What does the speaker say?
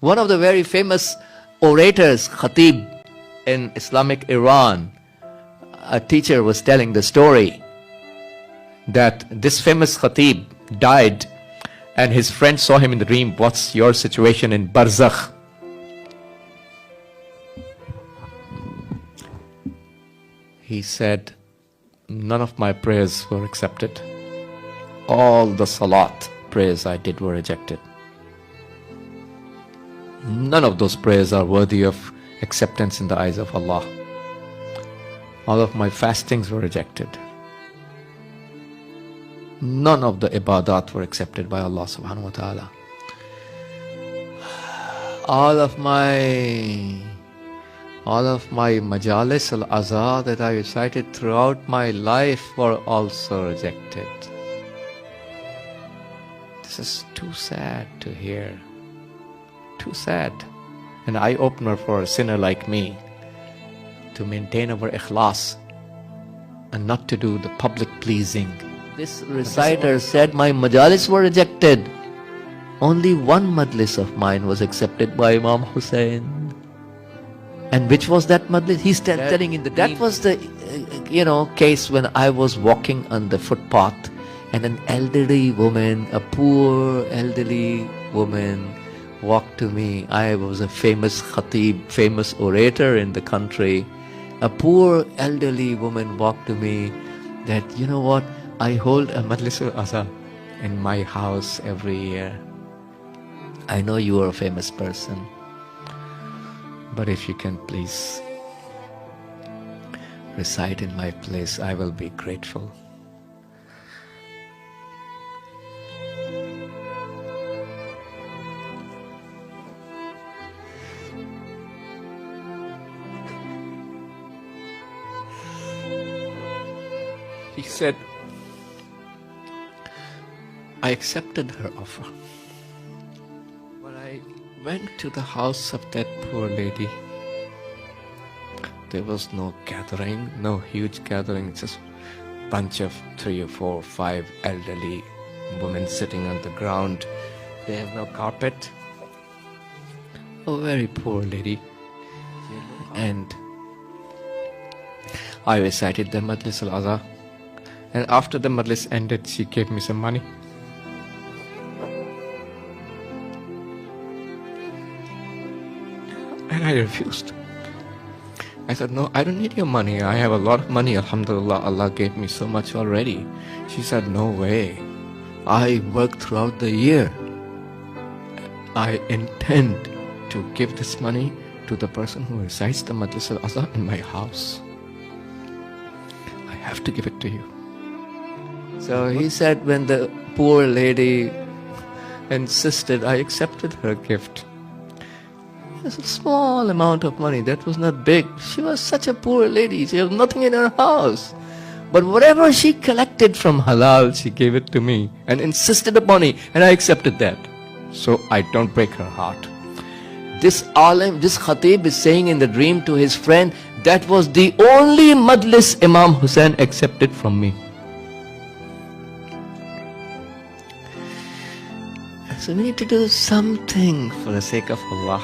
One of the very famous orators, Khatib, in Islamic Iran, a teacher was telling the story that this famous Khatib died and his friend saw him in the dream. What's your situation in Barzakh? He said, none of my prayers were accepted. All the salat prayers I did were rejected. None of those prayers are worthy of acceptance in the eyes of Allah. All of my fastings were rejected. None of the ibadat were accepted by Allah subhanahu wa ta'ala. All of my majalis al-azhar that I recited throughout my life were also rejected. This is too sad to hear. Too sad. An eye-opener for a sinner like me to maintain our ikhlas and not to do the public pleasing. This reciter said my majalis were rejected. Only one majlis of mine was accepted by Imam Hussein. And which was that majlis? He's telling in the dream. That was the case when I was walking on the footpath and an elderly woman, a poor elderly woman, walked to me. I was a famous khatib, famous orator in the country. A poor elderly woman walked to me that, you know what, I hold a Majlis al-Azhar in my house every year. I know you are a famous person, but if you can please recite in my place, I will be grateful. He said, I accepted her offer. When I went to the house of that poor lady, there was no gathering, no huge gathering, just a bunch of 3 or 4 or 5 elderly women sitting on the ground. They have no carpet. A very poor lady. And I recited the Majlis al-Azhar. And after the Majlis ended, she gave me some money. And I refused. I said, no, I don't need your money. I have a lot of money. Alhamdulillah, Allah gave me so much already. She said, no way. I work throughout the year. I intend to give this money to the person who recites the Majlis al-Azhar in my house. I have to give it to you. So he said, when the poor lady insisted, I accepted her gift. It's a small amount of money. That was not big. She was such a poor lady. She had nothing in her house. But whatever she collected from halal, she gave it to me and insisted upon it. And I accepted that. So I don't break her heart. This alim, this khatib is saying in the dream to his friend, that was the only majlis Imam Hussein accepted from me. So we need to do something for the sake of Allah.